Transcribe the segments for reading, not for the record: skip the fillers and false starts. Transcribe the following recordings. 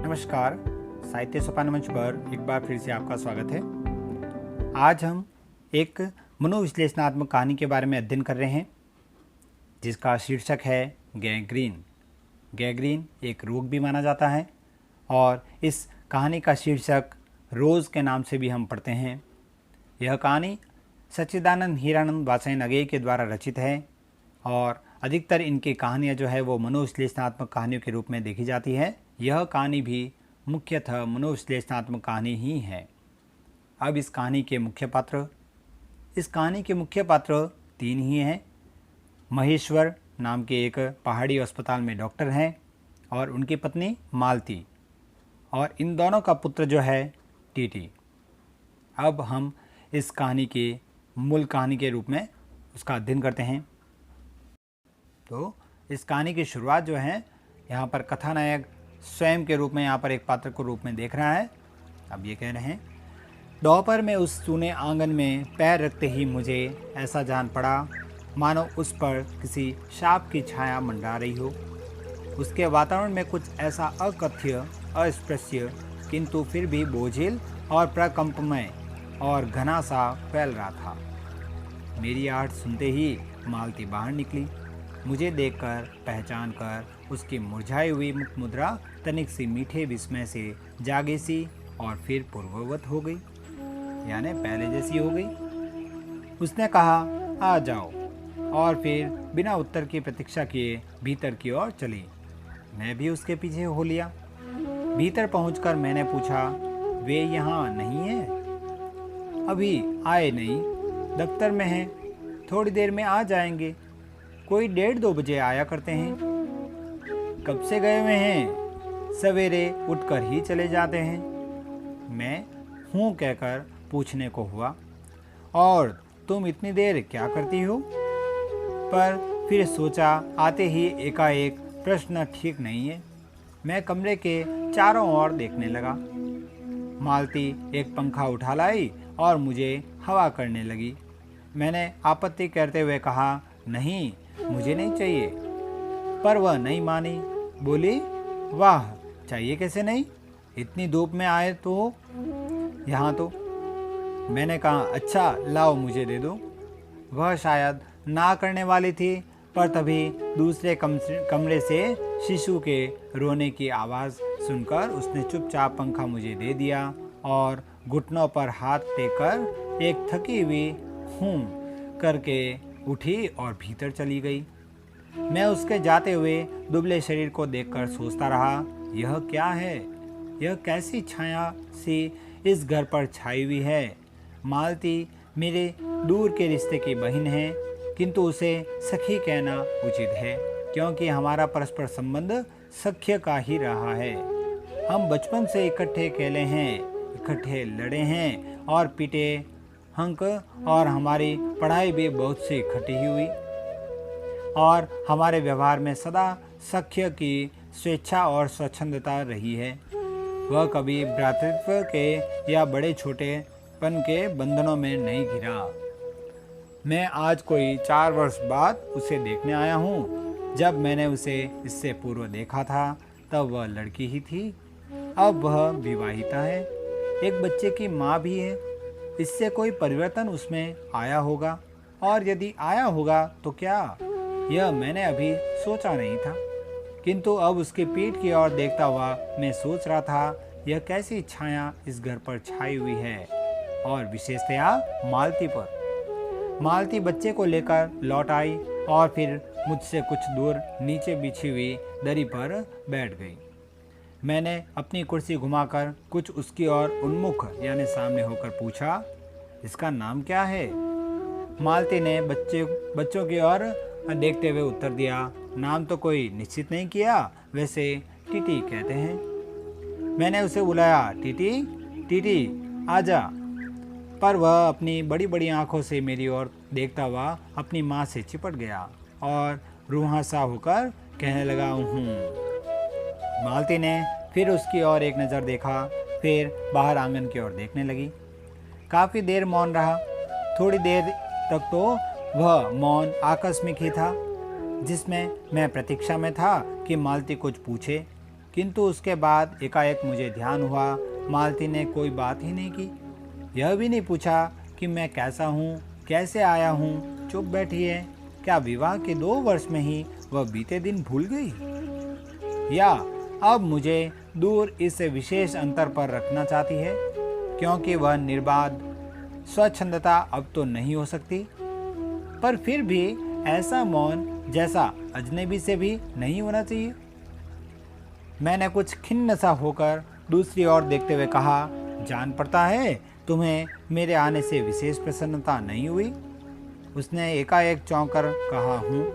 नमस्कार। साहित्य सोपान मंच पर एक बार फिर से आपका स्वागत है। आज हम एक मनोविश्लेषणात्मक कहानी के बारे में अध्ययन कर रहे हैं जिसका शीर्षक है गैंग्रीन। गैंग्रीन एक रोग भी माना जाता है और इस कहानी का शीर्षक रोज़ के नाम से भी हम पढ़ते हैं। यह कहानी सच्चिदानंद हीरानंद वात्स्यायन अगेय के द्वारा रचित है और अधिकतर इनकी कहानियाँ जो है वो मनोविश्लेषणात्मक कहानियों के रूप में देखी जाती है। यह कहानी भी मुख्यतः मनोविश्लेषणात्मक कहानी ही है। अब इस कहानी के मुख्य पात्र तीन ही हैं। महेश्वर नाम के एक पहाड़ी अस्पताल में डॉक्टर हैं और उनकी पत्नी मालती, और इन दोनों का पुत्र जो है टीटी। अब हम इस कहानी के मूल कहानी के रूप में उसका अध्ययन करते हैं। तो इस कहानी की शुरुआत जो है, यहाँ पर कथानायक स्वयं के रूप में यहाँ पर एक पात्र को रूप में देख रहा है। अब ये कह रहे हैं, दोपहर में उस सूने आंगन में पैर रखते ही मुझे ऐसा जान पड़ा मानो उस पर किसी शाप की छाया मंडरा रही हो। उसके वातावरण में कुछ ऐसा अकथ्य, अस्पृश्य किंतु फिर भी बोझिल और प्रकंपमय और घना सा फैल रहा था। मेरी आहट सुनते ही मालती बाहर निकली। मुझे देखकर, पहचान कर उसकी मुरझाई हुई मुख मुद्रा तनिक सी मीठे विस्मय से जागी सी और फिर पूर्ववत हो गई, यानी पहले जैसी हो गई। उसने कहा, आ जाओ, और फिर बिना उत्तर की प्रतीक्षा किए भीतर की ओर चली। मैं भी उसके पीछे हो लिया। भीतर पहुंचकर मैंने पूछा, वे यहाँ नहीं है? अभी आए नहीं, दफ्तर में हैं, थोड़ी देर में आ जाएंगे। कोई 1:30-2 बजे आया करते हैं। कब से गए हुए हैं? सवेरे उठकर ही चले जाते हैं। मैं हूँ कहकर पूछने को हुआ, और तुम इतनी देर क्या करती हो? पर फिर सोचा, आते ही एकाएक प्रश्न ठीक नहीं है। मैं कमरे के चारों ओर देखने लगा। मालती एक पंखा उठा लाई और मुझे हवा करने लगी। मैंने आपत्ति करते हुए कहा, नहीं, मुझे नहीं चाहिए। पर वह नहीं मानी। बोली, वाह, चाहिए कैसे नहीं? इतनी धूप में आए तो यहाँ तो। मैंने कहा, अच्छा लाओ, मुझे दे दो। वह शायद ना करने वाली थी, पर तभी दूसरे कमरे से शिशु के रोने की आवाज़ सुनकर उसने चुपचाप पंखा मुझे दे दिया और घुटनों पर हाथ टेककर एक थकी हुई हूँ करके उठी और भीतर चली गई। मैं उसके जाते हुए दुबले शरीर को देखकर सोचता रहा, यह क्या है? यह कैसी छाया सी इस घर पर छाई हुई है? मालती मेरे दूर के रिश्ते की बहन है, किंतु उसे सखी कहना उचित है, क्योंकि हमारा परस्पर संबंध सख्य का ही रहा है। हम बचपन से इकट्ठे खेले हैं, इकट्ठे लड़े हैं और पीटे हंक, और हमारी पढ़ाई भी बहुत सी इकट्ठी ही हुई, और हमारे व्यवहार में सदा सख्य की स्वेच्छा और स्वच्छंदता रही है। वह कभी भ्रातृत्व के या बड़े छोटेपन के बंधनों में नहीं घिरा। मैं आज कोई 4 वर्ष बाद उसे देखने आया हूँ। जब मैंने उसे इससे पूर्व देखा था तब वह लड़की ही थी। अब वह विवाहिता है, एक बच्चे की माँ भी है। इससे कोई परिवर्तन उसमें आया होगा, और यदि आया होगा तो क्या, यह मैंने अभी सोचा नहीं था। किंतु अब उसकी पीठ की ओर देखता हुआ मैं सोच रहा था, यह कैसी छाया इस घर पर छाई हुई है, और विशेषतया मालती पर। मालती बच्चे को लेकर लौट आई और फिर मुझसे कुछ दूर नीचे बिछी हुई दरी पर बैठ गई। मैंने अपनी कुर्सी घुमाकर कुछ उसकी ओर उन्मुख यानी सामने होकर पूछा, इसका नाम क्या है? मालती ने बच्चों की ओर देखते हुए उत्तर दिया, नाम तो कोई निश्चित नहीं किया, वैसे टीटी कहते हैं। मैंने उसे बुलाया, टीटी, टीटी, आजा। पर वह अपनी बड़ी बड़ी आंखों से मेरी ओर देखता हुआ अपनी माँ से चिपट गया और रूहा सा होकर कहने लगा, हूँ। मालती ने फिर उसकी ओर एक नज़र देखा, फिर बाहर आंगन की ओर देखने लगी। काफ़ी देर मौन रहा। थोड़ी देर तक तो वह मौन आकस्मिक ही था, जिसमें मैं प्रतीक्षा में था कि मालती कुछ पूछे, किंतु उसके बाद एकाएक मुझे ध्यान हुआ मालती ने कोई बात ही नहीं की। यह भी नहीं पूछा कि मैं कैसा हूँ, कैसे आया हूँ, चुप बैठी है। क्या विवाह के 2 वर्ष में ही वह बीते दिन भूल गई, या अब मुझे दूर इस विशेष अंतर पर रखना चाहती है, क्योंकि वह निर्बाध स्वच्छंदता अब तो नहीं हो सकती। पर फिर भी ऐसा मौन जैसा अजनबी से भी नहीं होना चाहिए। मैंने कुछ खिन्न सा होकर दूसरी ओर देखते हुए कहा, जान पड़ता है तुम्हें मेरे आने से विशेष प्रसन्नता नहीं हुई। उसने एकाएक चौंक कर कहा, हूँ।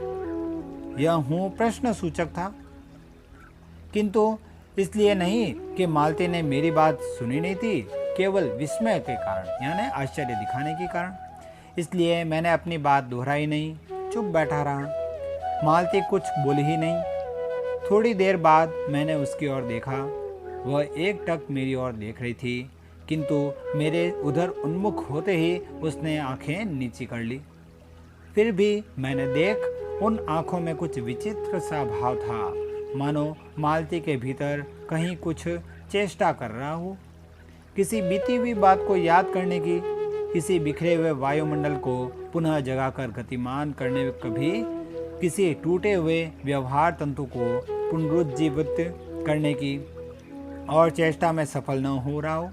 यह हूँ प्रश्न सूचक था, किंतु इसलिए नहीं कि मालती ने मेरी बात सुनी नहीं थी, केवल विस्मय के कारण यानी आश्चर्य दिखाने के कारण। इसलिए मैंने अपनी बात दोहराई नहीं, चुप बैठा रहा। मालती कुछ बोली ही नहीं। थोड़ी देर बाद मैंने उसकी ओर देखा। वह एकटक मेरी ओर देख रही थी, किंतु मेरे उधर उन्मुख होते ही उसने आंखें नीची कर ली। फिर भी मैंने देख उन आंखों में कुछ विचित्र सा भाव था, मानो मालती के भीतर कहीं कुछ चेष्टा कर रहा हो, किसी बीती हुई बात को याद करने की, किसी बिखरे हुए वायुमंडल को पुनः जगाकर गतिमान करने, कभी किसी टूटे हुए व्यवहार तंतु को पुनरुज्जीवित करने की, और चेष्टा में सफल न हो रहा हो।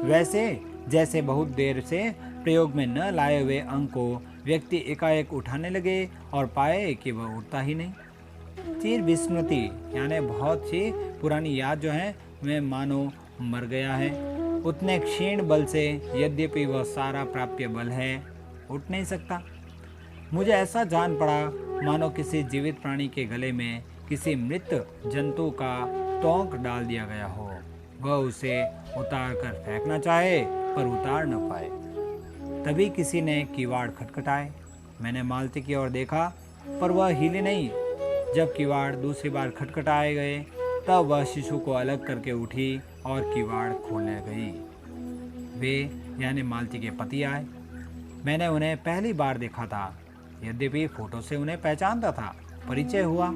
वैसे जैसे बहुत देर से प्रयोग में न लाए हुए अंग को व्यक्ति एकाएक उठाने लगे और पाए कि वह उठता ही नहीं। चिर विस्मृति यानी बहुत सी पुरानी याद जो है वह मानो मर गया है। उतने क्षीण बल से यद्यपि वह सारा प्राप्य बल है, उठ नहीं सकता। मुझे ऐसा जान पड़ा मानो किसी जीवित प्राणी के गले में किसी मृत जंतु का तोंक डाल दिया गया हो। वह उसे उतार कर फेंकना चाहे पर उतार न पाए। तभी किसी ने किवाड़ खटखटाए। मैंने मालती की ओर देखा पर वह हिली नहीं। जब किवाड़ दूसरी बार खटखटाए गए तब वह शिशु को अलग करके उठी और किवाड़ खोलने गई। वे यानी मालती के पति आए। मैंने उन्हें पहली बार देखा था, यद्यपि फोटो से उन्हें पहचानता था। परिचय हुआ।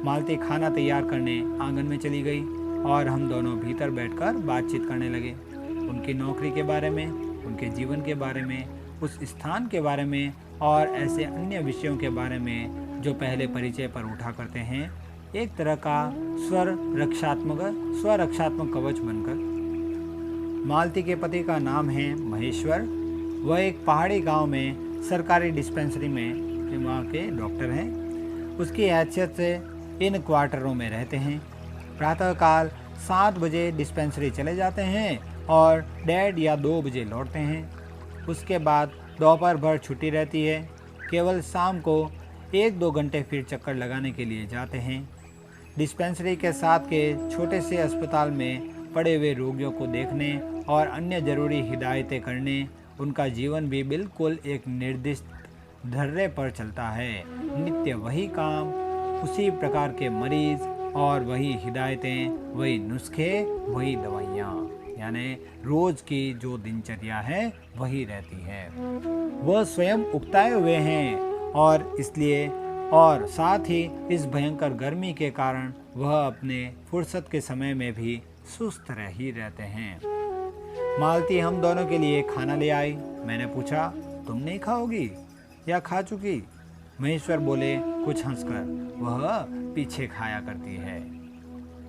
मालती खाना तैयार करने आंगन में चली गई और हम दोनों भीतर बैठकर बातचीत करने लगे। उनकी नौकरी के बारे में, उनके जीवन के बारे में, उस स्थान के बारे में और ऐसे अन्य विषयों के बारे में जो पहले परिचय पर उठा करते हैं, एक तरह का स्वरक्षात्मक कवच बनकर। मालती के पति का नाम है महेश्वर। वह एक पहाड़ी गांव में सरकारी डिस्पेंसरी में वहाँ के डॉक्टर हैं। उसकी हैसियत से इन क्वार्टरों में रहते हैं। प्रातःकाल 7 बजे डिस्पेंसरी चले जाते हैं और 1:30 या 2 बजे लौटते हैं। उसके बाद दोपहर भर छुट्टी रहती है। केवल शाम को 1-2 घंटे फिर चक्कर लगाने के लिए जाते हैं। डिस्पेंसरी के साथ के छोटे से अस्पताल में पड़े हुए रोगियों को देखने और अन्य ज़रूरी हिदायतें करने, उनका जीवन भी बिल्कुल एक निर्दिष्ट धर्रे पर चलता है। नित्य वही काम, उसी प्रकार के मरीज और वही हिदायतें, वही नुस्खे, वही दवाइयाँ, यानी रोज की जो दिनचर्या है वही रहती है। वह स्वयं उकताए हुए हैं और इसलिए और साथ ही इस भयंकर गर्मी के कारण वह अपने फुर्सत के समय में भी सुस्त रह ही रहते हैं। मालती हम दोनों के लिए खाना ले आई। मैंने पूछा, तुम नहीं खाओगी या खा चुकी? महेश्वर बोले कुछ हंसकर, वह पीछे खाया करती है।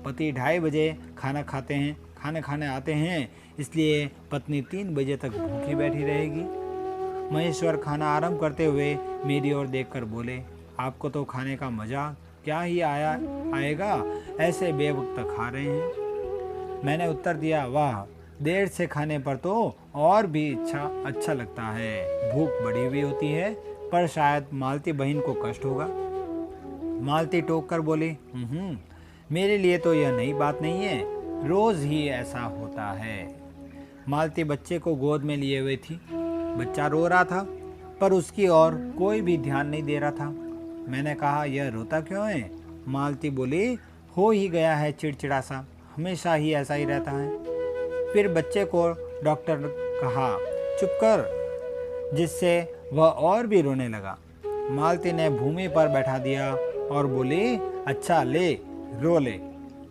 पति 2:30 बजे खाना खाने आते हैं, इसलिए पत्नी 3 बजे तक भूखी बैठी रहेगी। महेश्वर खाना आरंभ करते हुए मेरी ओर देखकर बोले, आपको तो खाने का मजा क्या ही आएगा, ऐसे बेवक्त खा रहे हैं। मैंने उत्तर दिया, वाह, देर से खाने पर तो और भी अच्छा लगता है। भूख बढ़ी हुई होती है पर शायद मालती बहन को कष्ट होगा। मालती टोक कर बोली, मेरे लिए तो यह नई बात नहीं है, रोज ही ऐसा होता है। मालती बच्चे को गोद में लिए हुए थी। बच्चा रो रहा था पर उसकी ओर कोई भी ध्यान नहीं दे रहा था। मैंने कहा, यह रोता क्यों है? मालती बोली, हो ही गया है चिड़चिड़ा सा, हमेशा ही ऐसा ही रहता है। फिर बच्चे को डॉक्टर ने कहा, चुप कर, जिससे वह और भी रोने लगा। मालती ने भूमि पर बैठा दिया और बोली, अच्छा ले, रो ले।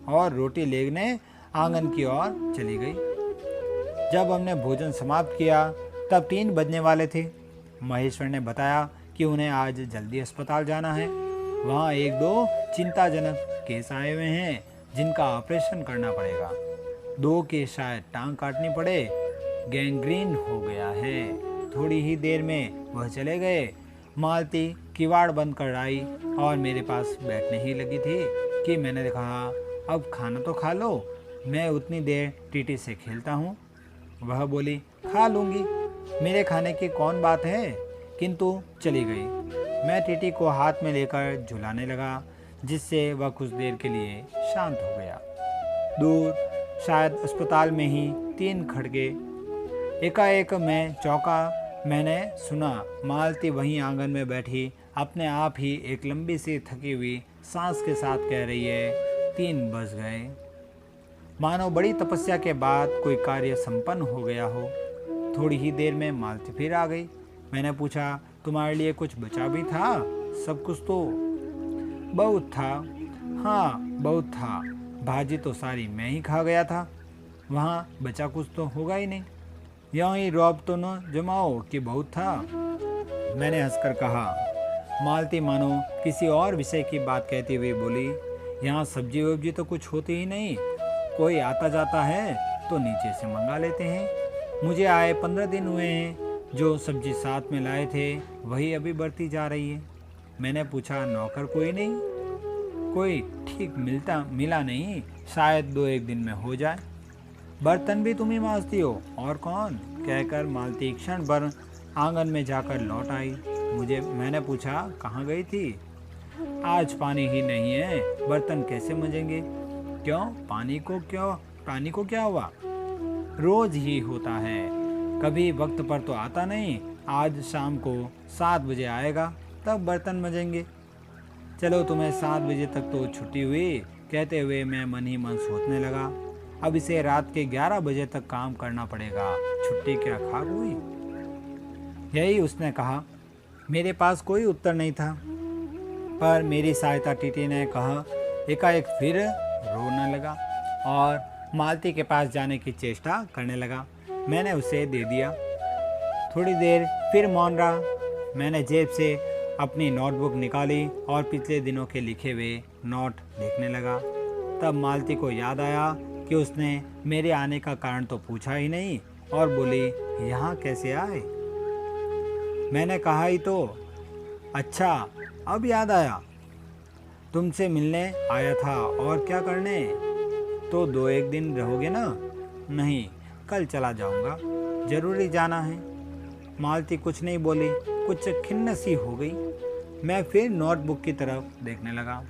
और रोटी लेने आंगन की ओर चली गई। जब हमने भोजन समाप्त किया तब 3 बजने वाले थे। महेश्वर ने बताया कि उन्हें आज जल्दी अस्पताल जाना है। वहाँ 1-2 चिंताजनक केस आए हुए हैं जिनका ऑपरेशन करना पड़ेगा। 2 के शायद टांग काटनी पड़े, गैंग्रीन हो गया है। थोड़ी ही देर में वह चले गए। मालती किवाड़ बंद कर आई और मेरे पास बैठने ही लगी थी कि मैंने कहा, अब खाना तो खा लो, मैं उतनी देर टीटी से खेलता हूँ। वह बोली, खा लूँगी, मेरे खाने की कौन बात है, किंतु चली गई। मैं टीटी को हाथ में लेकर झुलाने लगा, जिससे वह कुछ देर के लिए शांत हो गया। दूर शायद अस्पताल में ही 3 खड़गे। एकाएक मैं चौंका। मैंने सुना मालती वहीं आंगन में बैठी अपने आप ही एक लंबी सी थकी हुई सांस के साथ कह रही है, 3 बज गए। मानो बड़ी तपस्या के बाद कोई कार्य संपन्न हो गया हो। थोड़ी ही देर में मालती फिर आ गई। मैंने पूछा, तुम्हारे लिए कुछ बचा भी था? सब कुछ तो बहुत था। हाँ, बहुत था। भाजी तो सारी मैं ही खा गया था। वहाँ बचा कुछ तो होगा ही नहीं। यहीं रौब तो न जमाओ कि बहुत था। मैंने हंसकर कहा। मालती मानो किसी और विषय की बात कहती हुई बोली, यहाँ सब्जी वब्जी तो कुछ होती ही नहीं। कोई आता जाता है तो नीचे से मंगा लेते हैं। मुझे आए 15 दिन हुए हैं। जो सब्जी साथ में लाए थे वही अभी बढ़ती जा रही है। मैंने पूछा, नौकर कोई नहीं? कोई ठीक मिला नहीं, शायद 2-1 दिन में हो जाए। बर्तन भी तुम ही मांजती हो, और कौन? कहकर मालती क्षण भर आंगन में जाकर लौट आई। मैंने पूछा, कहाँ गई थी? आज पानी ही नहीं है, बर्तन कैसे मंजेंगे? क्यों? पानी को क्या हुआ? रोज ही होता है, कभी वक्त पर तो आता नहीं। आज शाम को 7 बजे आएगा, तब बर्तन मंजेंगे। चलो, तुम्हें 7 बजे तक तो छुट्टी हुई। कहते हुए मैं मन ही मन सोचने लगा, अब इसे रात के 11 बजे तक काम करना पड़ेगा। छुट्टी क्या खाक हुई? यही उसने कहा। मेरे पास कोई उत्तर नहीं था, पर मेरी सहायता टीटी ने कहा। एकाएक फिर रोने लगा और मालती के पास जाने की चेष्टा करने लगा। मैंने उसे दे दिया। थोड़ी देर फिर मौन रहा। मैंने जेब से अपनी नोटबुक निकाली और पिछले दिनों के लिखे हुए नोट देखने लगा। तब मालती को याद आया कि उसने मेरे आने का कारण तो पूछा ही नहीं, और बोली, यहाँ कैसे आए? मैंने कहा ही तो। अच्छा, अब याद आया, तुमसे मिलने आया था। और क्या करने? तो 2-1 दिन रहोगे ना? नहीं, कल चला जाऊंगा, जरूरी जाना है। मालती कुछ नहीं बोली, कुछ खिन्न सी हो गई। मैं फिर नोटबुक की तरफ देखने लगा।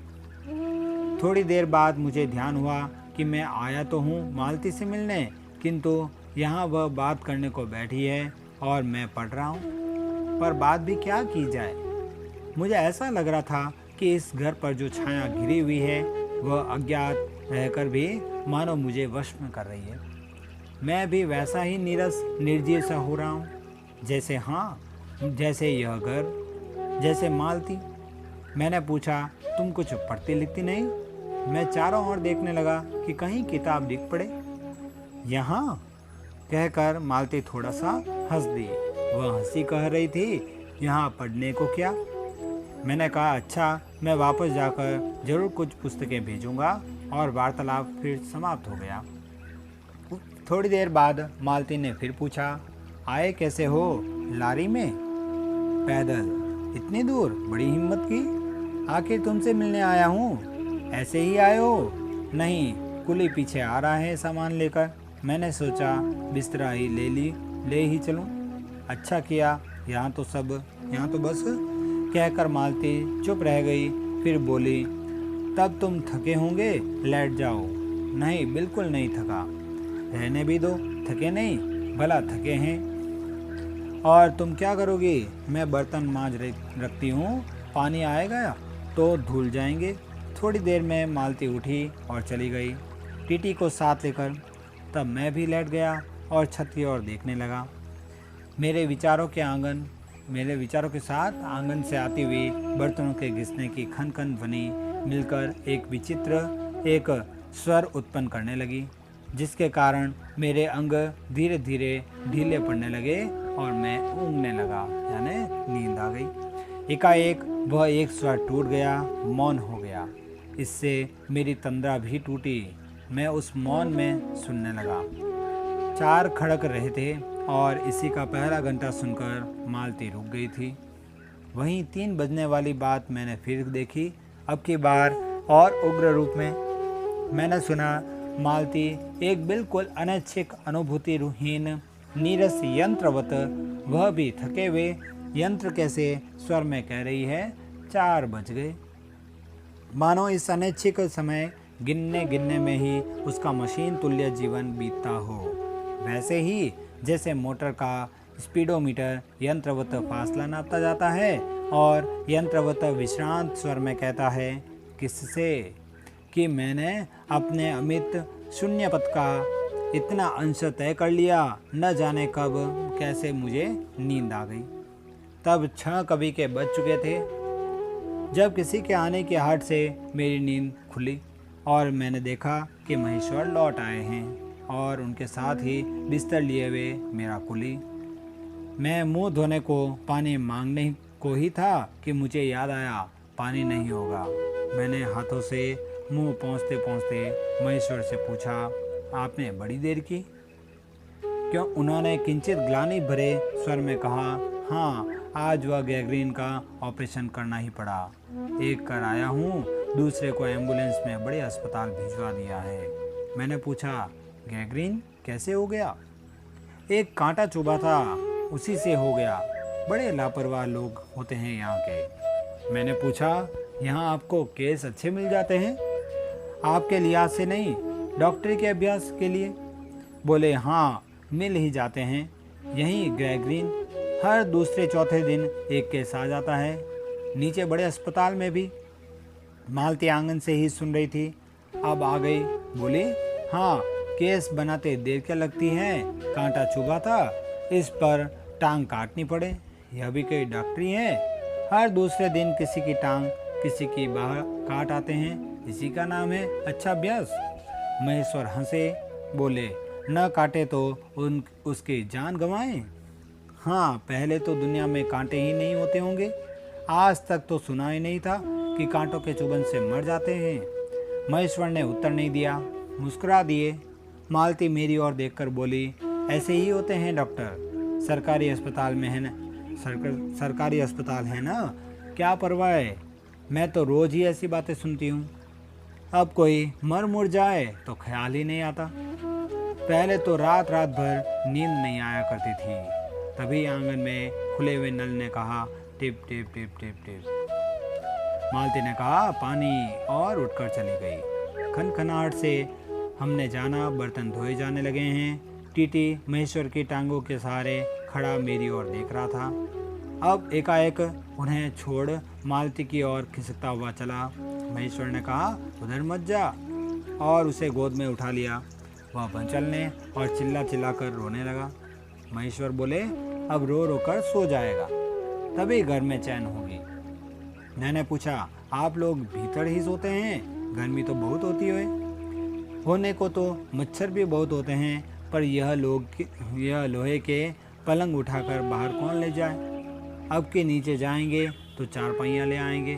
थोड़ी देर बाद मुझे ध्यान हुआ कि मैं आया तो हूँ मालती से मिलने, किंतु यहाँ वह बात करने को बैठी है और मैं पढ़ रहा हूँ। पर बात भी क्या की जाए? मुझे ऐसा लग रहा था कि इस घर पर जो छाया घिरी हुई है वह अज्ञात रहकर भी मानो मुझे वश में कर रही है। मैं भी वैसा ही नीरस निर्जीव सा हो रहा हूँ, जैसे यह घर, जैसे मालती। मैंने पूछा, तुम कुछ पढ़ती लिखती नहीं? मैं चारों ओर देखने लगा कि कहीं किताब दिख पड़े। यहाँ, कहकर मालती थोड़ा सा हंस दी। वह हंसी कह रही थी, यहाँ पढ़ने को क्या? मैंने कहा, अच्छा, मैं वापस जाकर जरूर कुछ पुस्तकें भेजूंगा, और वार्तालाप फिर समाप्त हो गया। थोड़ी देर बाद मालती ने फिर पूछा, आए कैसे हो? लारी में? पैदल? इतनी दूर? बड़ी हिम्मत की। आखिर तुमसे मिलने आया हूँ। ऐसे ही आए हो? नहीं, कुली पीछे आ रहा है सामान लेकर। मैंने सोचा बिस्तरा ही ले ही चलूँ। अच्छा किया, यहाँ तो बस। कहकर मालती चुप रह गई। फिर बोली, तब तुम थके होंगे, लेट जाओ। नहीं, बिल्कुल नहीं थका। रहने भी दो, थके नहीं, भला थके हैं। और तुम क्या करोगी? मैं बर्तन मांज रखती हूँ, पानी आएगा तो धुल जाएंगे। थोड़ी देर में मालती उठी और चली गई, टीटी को साथ लेकर। तब मैं भी लेट गया और छत की ओर देखने लगा। मेरे विचारों के साथ आंगन से आती हुई बर्तनों के घिसने की खन खन ध्वनि मिलकर एक विचित्र, एक स्वर उत्पन्न करने लगी, जिसके कारण मेरे अंग धीरे धीरे ढीले पड़ने लगे और मैं ऊँघने लगा, यानी नींद आ गई। एकाएक वह एक स्वर टूट गया, मौन हो गया। इससे मेरी तंद्रा भी टूटी। मैं उस मौन में सुनने लगा। 4 खड़क रहे थे और इसी का पहला घंटा सुनकर मालती रुक गई थी। वहीं 3 बजने वाली बात मैंने फिर देखी, अब की बार और उग्र रूप में। मैंने सुना मालती एक बिल्कुल अनैच्छिक अनुभूतिहीन नीरस यंत्रवत, वह भी थके हुए यंत्र कैसे स्वर में कह रही है, 4 बज गए। मानो इस अनैच्छिक समय गिनने में ही उसका मशीन तुल्य जीवन बीतता हो। वैसे ही जैसे मोटर का स्पीडोमीटर यंत्रवत फासला नापता जाता है और यंत्रवत विश्रांत स्वर में कहता है, किससे कि मैंने अपने अमित शून्य पथ का इतना अंश तय कर लिया, न जाने कब कैसे मुझे नींद आ गई। तब 6 कभी के बज चुके थे जब किसी के आने की आहट से मेरी नींद खुली और मैंने देखा कि महेश्वर लौट आए हैं और उनके साथ ही बिस्तर लिए हुए मेरा कुली। मैं मुंह धोने को पानी मांगने को ही था कि मुझे याद आया पानी नहीं होगा। मैंने हाथों से मुंह पोंछते पोंछते महेश्वर से पूछा, आपने बड़ी देर की क्यों? उन्होंने किंचित ग्लानि भरे स्वर में कहा, हाँ, आज वह गैंग्रीन का ऑपरेशन करना ही पड़ा। एक कर आया हूँ, दूसरे को एम्बुलेंस में बड़े अस्पताल भिजवा दिया है। मैंने पूछा, गैंग्रीन कैसे हो गया? एक कांटा चुभा था, उसी से हो गया। बड़े लापरवाह लोग होते हैं यहाँ के। मैंने पूछा, यहाँ आपको केस अच्छे मिल जाते हैं? आपके लिहाज से नहीं, डॉक्टरी के अभ्यास के लिए? बोले, हाँ, मिल ही जाते हैं। यहीं गैंग्रीन हर दूसरे चौथे दिन एक केस आ जाता है। नीचे बड़े अस्पताल में भी। मालती आंगन से ही सुन रही थी, अब आ गई। बोली, हाँ, केस बनाते देर क्या लगती है? कांटा चुभा था, इस पर टांग काटनी पड़े। यह भी कोई डॉक्टरी है? हर दूसरे दिन किसी की टांग किसी की बाहर काट आते हैं, इसी का नाम है अच्छा अभ्यास। महेश्वर हंसे, बोले, न काटे तो उसकी जान गंवाएं। हाँ, पहले तो दुनिया में कांटे ही नहीं होते होंगे। आज तक तो सुना ही नहीं था कि कांटों के चुभन से मर जाते हैं। महेश्वर ने उत्तर नहीं दिया, मुस्कुरा दिए। मालती मेरी ओर देखकर बोली, ऐसे ही होते हैं डॉक्टर। सरकारी अस्पताल में है ना, सरकारी अस्पताल है ना, क्या परवाह है? मैं तो रोज ही ऐसी बातें सुनती हूँ। अब कोई मर मुर जाए तो ख्याल ही नहीं आता। पहले तो रात रात भर नींद नहीं आया करती थी। तभी आंगन में खुले हुए नल ने कहा, टिप टिप टिप टिप टिप। मालती ने कहा, पानी, और उठकर चली गई। खनखनाहट से हमने जाना, बर्तन धोए जाने लगे हैं। टीटी महेश्वर की टांगों के सहारे खड़ा मेरी ओर देख रहा था। अब एकाएक उन्हें छोड़ मालती की ओर खिसकता हुआ चला। महेश्वर ने कहा, उधर मत जा, और उसे गोद में उठा लिया। वह बंचलने और चिल्ला चिल्ला कर रोने लगा। महेश्वर बोले, अब रो रो कर सो जाएगा, तभी घर में चैन होगी। मैंने पूछा, आप लोग भीतर ही सोते हैं? गर्मी तो बहुत होती है। होने को तो मच्छर भी बहुत होते हैं, पर यह लोहे के पलंग उठाकर बाहर कौन ले जाए? अब के नीचे जाएंगे तो 4 पहिया ले आएंगे।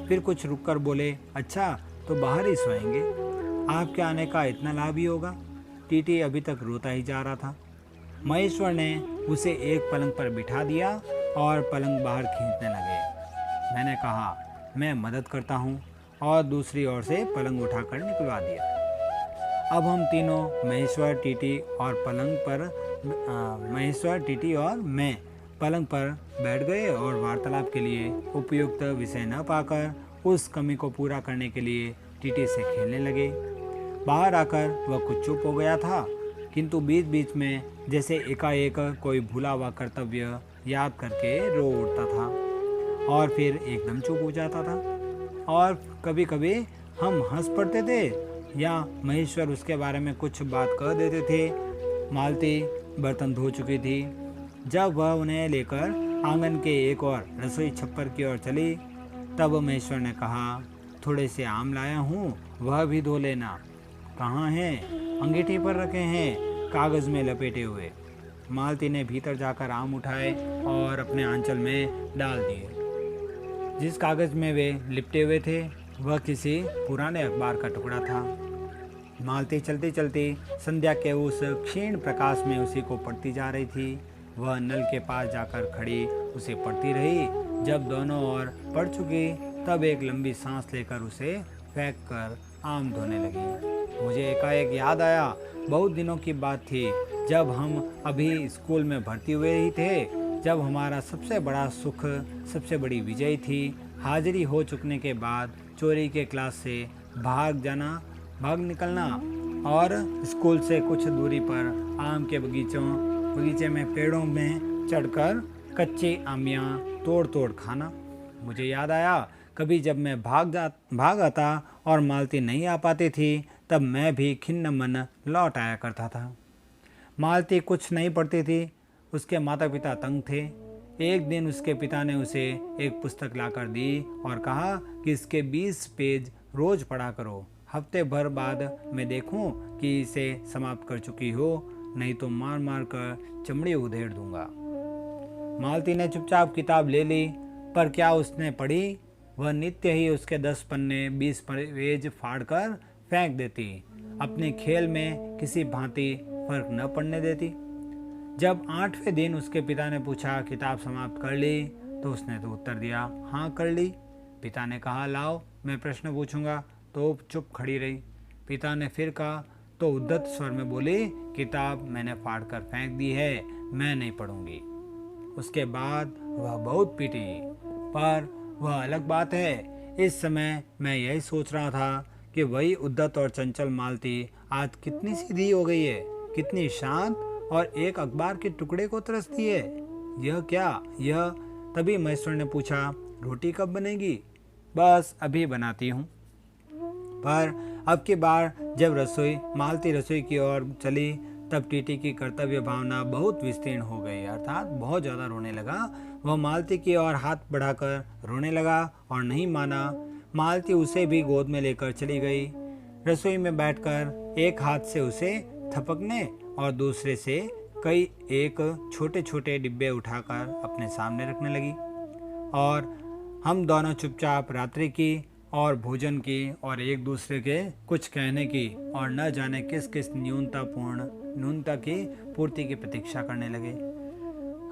फिर कुछ रुककर बोले, अच्छा, तो बाहर ही सोएंगे। आपके आने का इतना लाभ ही होगा। टीटी अभी तक रोता ही जा रहा था। महेश्वर ने उसे एक पलंग पर बिठा दिया और पलंग बाहर खींचने लगे। मैंने कहा, मैं मदद करता हूँ, और दूसरी ओर से पलंग उठाकर निकलवा दिया। अब हम तीनों, महेश्वर, टीटी और मैं पलंग पर बैठ गए और वार्तालाप के लिए उपयुक्त विषय न पाकर उस कमी को पूरा करने के लिए टीटी से खेलने लगे। बाहर आकर वह कुछ चुप हो गया था, किंतु बीच बीच में जैसे एकाएक कोई भूला हुआ कर्तव्य याद करके रो उठता था और फिर एकदम चुप हो जाता था। और कभी कभी हम हंस पड़ते थे या महेश्वर उसके बारे में कुछ बात कह देते थे। मालती बर्तन धो चुकी थी। जब वह उन्हें लेकर आंगन के एक और रसोई छप्पर की ओर चली, तब महेश्वर ने कहा, थोड़े से आम लाया हूँ वह भी धो लेना। कहाँ हैं? अंगीठी पर रखे हैं, कागज़ में लपेटे हुए। मालती ने भीतर जाकर आम उठाए और अपने आंचल में डाल दिए। जिस कागज़ में वे लिपटे हुए थे वह किसी पुराने अखबार का टुकड़ा था। मालती चलती चलती संध्या के उस क्षीण प्रकाश में उसी को पढ़ती जा रही थी। वह नल के पास जाकर खड़ी उसे पढ़ती रही। जब दोनों ओर पढ़ चुकी तब एक लंबी सांस लेकर उसे फेंक कर आम धोने लगी। मुझे एकाएक याद आया, बहुत दिनों की बात थी जब हम अभी स्कूल में भर्ती हुए ही थे, जब हमारा सबसे बड़ा सुख, सबसे बड़ी विजय थी हाजिरी हो चुकने के बाद चोरी के क्लास से भाग निकलना और स्कूल से कुछ दूरी पर आम के बगीचे में पेड़ों में चढ़कर कच्ची आमियाँ तोड़ तोड़ खाना। मुझे याद आया, कभी जब मैं भाग आता और मालती नहीं आ पाती थी तब मैं भी खिन्न मन लौट आया करता था। मालती कुछ नहीं पढ़ती थी, उसके माता पिता तंग थे। एक दिन उसके पिता ने उसे एक पुस्तक लाकर दी और कहा कि इसके 20 पेज रोज पढ़ा करो। हफ्ते भर बाद मैं देखूं कि इसे समाप्त कर चुकी हो, नहीं तो मार मार कर चमड़ी उधेड़ दूंगा। मालती ने चुपचाप किताब ले ली, पर क्या उसने पढ़ी? वह नित्य ही उसके 10 पन्ने 20 पेज फाड़ कर फेंक देती, अपने खेल में किसी भांति फर्क न पड़ने देती। जब 8वें दिन उसके पिता ने पूछा, किताब समाप्त कर ली? तो उसने तो उत्तर दिया, हाँ कर ली। पिता ने कहा, लाओ मैं प्रश्न पूछूंगा, तो चुप खड़ी रही। पिता ने फिर कहा तो उद्धत स्वर में बोली, किताब मैंने फाड़ कर फेंक दी है, मैं नहीं पढ़ूंगी। उसके बाद वह बहुत पीटी, पर वह अलग बात है। इस समय मैं यही सोच रहा था कि वही उद्धत और चंचल मालती आज कितनी सीधी हो गई है, कितनी शांत, और एक अखबार के टुकड़े को तरसती है। यह क्या? यह तभी महेश्वर ने पूछा, रोटी कब बनेगी? बस अभी बनाती हूँ। पर अब की बार जब मालती रसोई की ओर चली तब टीटी की कर्तव्य भावना बहुत विस्तीर्ण हो गई, अर्थात बहुत ज़्यादा रोने लगा। वह मालती की ओर हाथ बढ़ाकर रोने लगा और नहीं माना। मालती उसे भी गोद में लेकर चली गई। रसोई में बैठकर एक हाथ से उसे थपकने और दूसरे से एक छोटे छोटे डिब्बे उठाकर अपने सामने रखने लगी। और हम दोनों चुपचाप रात्रि की और भोजन की और एक दूसरे के कुछ कहने की और न जाने किस किस न्यूनता की पूर्ति की प्रतीक्षा करने लगे।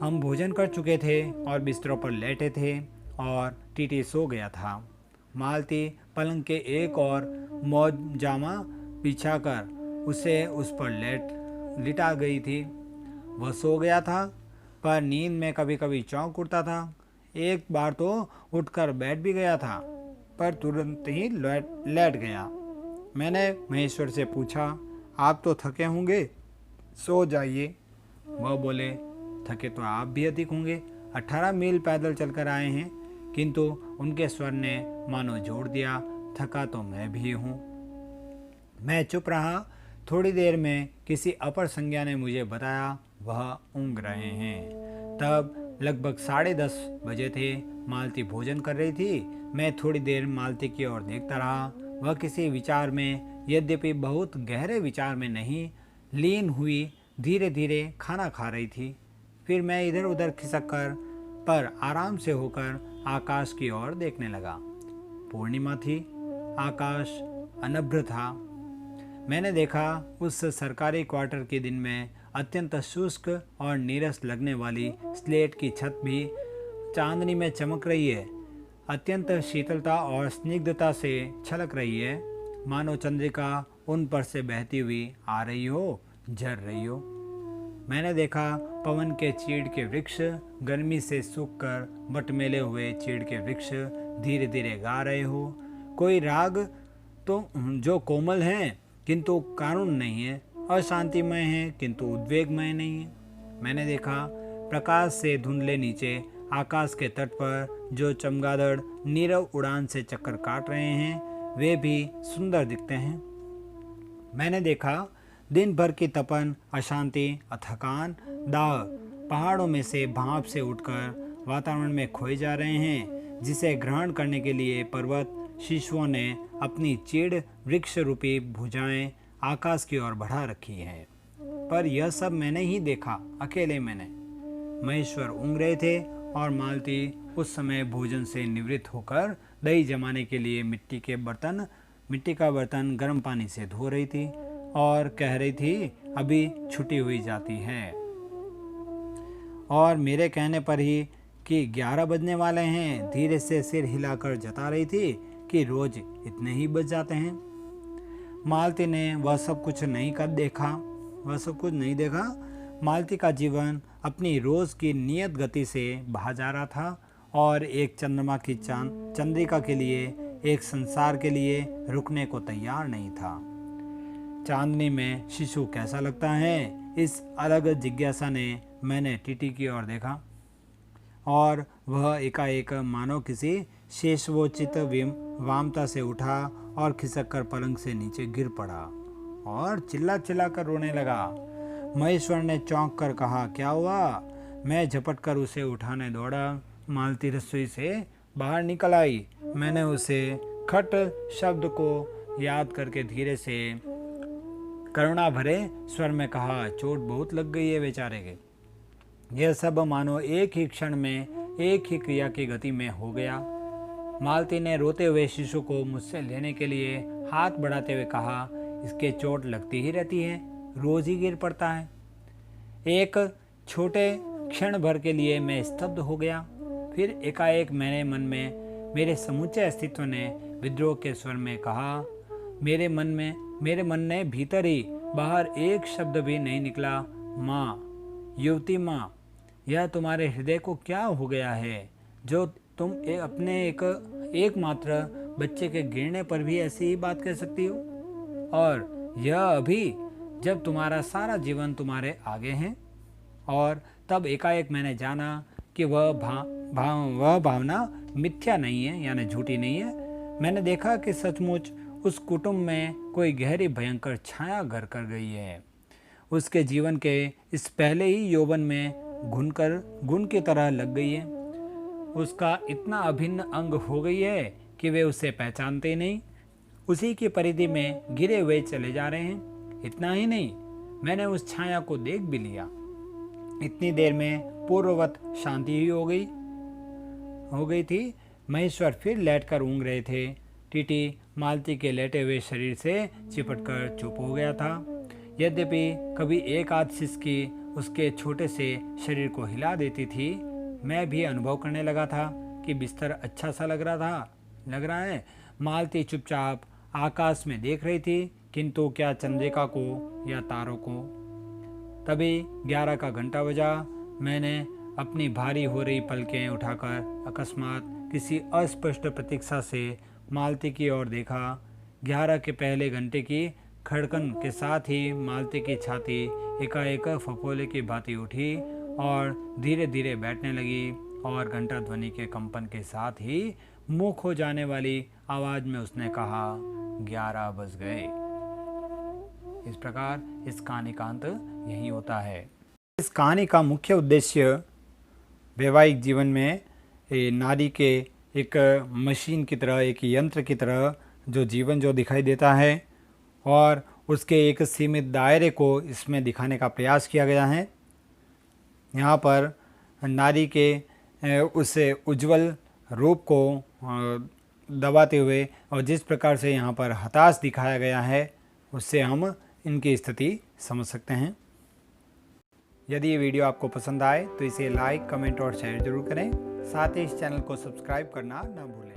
हम भोजन कर चुके थे और बिस्तरों पर लेटे थे और टीटी सो गया था। मालती पलंग के एक और जामा बिछाकर उसे उस पर लिटा गई थी। वह सो गया था, पर नींद में कभी कभी चौंक उठता था। एक बार तो उठकर बैठ भी गया था, पर तुरंत ही लेट गया। मैंने महेश्वर से पूछा, आप तो थके होंगे, सो जाइए। वह बोले, थके तो आप भी अधिक होंगे, 18 मील पैदल चलकर आए हैं। किंतु उनके स्वर ने मानो जोड़ दिया, थका तो मैं भी हूँ। मैं चुप रहा। थोड़ी देर में किसी अपर संज्ञा ने मुझे बताया वह ऊँघ रहे हैं। तब लगभग 10:30 बजे थे। मालती भोजन कर रही थी। मैं थोड़ी देर मालती की ओर देखता रहा। वह किसी विचार में, यद्यपि बहुत गहरे विचार में नहीं, लीन हुई धीरे धीरे खाना खा रही थी। फिर मैं इधर उधर खिसक कर पर आराम से होकर आकाश की ओर देखने लगा। पूर्णिमा थी, आकाश अनभ्र था। मैंने देखा उस सरकारी क्वार्टर के दिन में अत्यंत शुष्क और नीरस लगने वाली स्लेट की छत भी चांदनी में चमक रही है, अत्यंत शीतलता और स्निग्धता से छलक रही है, मानो चंद्रिका उन पर से बहती हुई आ रही हो, झर रही हो। मैंने देखा पवन के चीड़ के वृक्ष गर्मी से सूख कर मटमेले हुए चीड़ के वृक्ष धीरे धीरे गा रहे हो। कोई राग तो जो कोमल हैं किंतु कारुण नहीं है, अशांतिमय है किंतु उद्वेगमय नहीं है। मैंने देखा प्रकाश से धुंधले नीचे आकाश के तट पर जो चमगादड़ नीरव उड़ान से चक्कर काट रहे हैं वे भी सुंदर दिखते हैं। मैंने देखा दिन भर की तपन, अशांति, थकान, दाह पहाड़ों में से भाप से उठकर वातावरण में खोए जा रहे हैं, जिसे ग्रहण करने के लिए पर्वत शिशुओं ने अपनी चीड़ वृक्ष रूपी भुजाएं आकाश की ओर बढ़ा रखी हैं। पर यह सब मैंने ही देखा, अकेले मैंने। महेश्वर ऊँघ रहे थे और मालती उस समय भोजन से निवृत्त होकर दही जमाने के लिए मिट्टी का बर्तन गर्म पानी से धो रही थी और कह रही थी अभी छुट्टी हुई जाती है। और मेरे कहने पर ही कि 11 बजने वाले हैं धीरे से सिर हिलाकर जता रही थी कि रोज इतने ही बज जाते हैं। मालती ने वह सब कुछ नहीं देखा। मालती का जीवन अपनी रोज की नियत गति से बहा जा रहा था और एक चंद्रमा की चंद्रिका के लिए, एक संसार के लिए रुकने को तैयार नहीं था। चांदनी में शिशु कैसा लगता है, इस अलग जिज्ञासा ने मैंने टीटी की ओर देखा और वह एकाएक मानो किसी शेषवोचित वामता से उठा और खिसक कर पलंग से नीचे गिर पड़ा और चिल्ला चिल्ला कर रोने लगा। महेश्वर ने चौंक कर कहा, क्या हुआ? मैं झपट कर उसे उठाने दौड़ा। मालती रसोई से बाहर निकल आई। मैंने उसे खट शब्द को याद करके धीरे से करुणा भरे स्वर में कहा, चोट बहुत लग गई है बेचारे के। यह सब मानो एक ही क्षण में एक ही क्रिया की गति में हो गया। मालती ने रोते हुए शिशु को मुझसे लेने के लिए हाथ बढ़ाते हुए कहा, इसके चोट लगती ही रहती है, रोज ही गिर पड़ता है। एक छोटे क्षण भर के लिए मैं स्तब्ध हो गया। फिर एकाएक मेरे समूचे अस्तित्व ने विद्रोह के स्वर में कहा, मेरे मन ने भीतर ही बाहर एक शब्द भी नहीं निकला। माँ, युवती माँ, यह तुम्हारे हृदय को क्या हो गया है जो तुम अपने एकमात्र बच्चे के गिरने पर भी ऐसी ही बात कह सकती हो? और यह अभी जब तुम्हारा सारा जीवन तुम्हारे आगे है। और तब एकाएक मैंने जाना कि वह भावना मिथ्या नहीं है, यानी झूठी नहीं है। मैंने देखा कि सचमुच उस कुटुंब में कोई गहरी भयंकर छाया घर कर गई है। उसके जीवन के इस पहले ही यौवन में घुन की तरह लग गई है। उसका इतना अभिन्न अंग हो गई है कि वे उसे पहचानते नहीं, उसी की परिधि में गिरे हुए चले जा रहे हैं। इतना ही नहीं, मैंने उस छाया को देख भी लिया। इतनी देर में पूर्ववत शांति ही हो गई थी। महेश्वर फिर लेटकर ऊँघ रहे थे। टीटी मालती के लेटे हुए शरीर से चिपटकर चुप हो गया था। यद्यपि कभी एक आध सिसकी उसके छोटे से शरीर को हिला देती थी, मैं भी अनुभव करने लगा था कि बिस्तर अच्छा सा लग रहा है। मालती चुपचाप आकाश में देख रही थी, किंतु क्या चंद्रिका को या तारों को। तभी 11 का घंटा बजा। मैंने अपनी भारी हो रही पलकें उठाकर अकस्मात किसी अस्पष्ट प्रतीक्षा से मालती की ओर देखा। 11 के पहले घंटे की खड़कन के साथ ही मालती की छाती एकाएक फफोले की भांति उठी और धीरे धीरे बैठने लगी और घंटा ध्वनि के कंपन के साथ ही मुँह खो जाने वाली आवाज में उसने कहा, 11 बज गए। इस प्रकार इस कहानी का अंत यही होता है। इस कहानी का मुख्य उद्देश्य वैवाहिक जीवन में नारी के एक मशीन की तरह, एक यंत्र की तरह जो जीवन जो दिखाई देता है और उसके एक सीमित दायरे को इसमें दिखाने का प्रयास किया गया है। यहाँ पर नारी के उस उज्जवल रूप को दबाते हुए और जिस प्रकार से यहाँ पर हताश दिखाया गया है, उससे हम इनकी स्थिति समझ सकते हैं। यदि ये वीडियो आपको पसंद आए तो इसे लाइक, कमेंट और शेयर जरूर करें। साथ ही इस चैनल को सब्सक्राइब करना ना भूलें।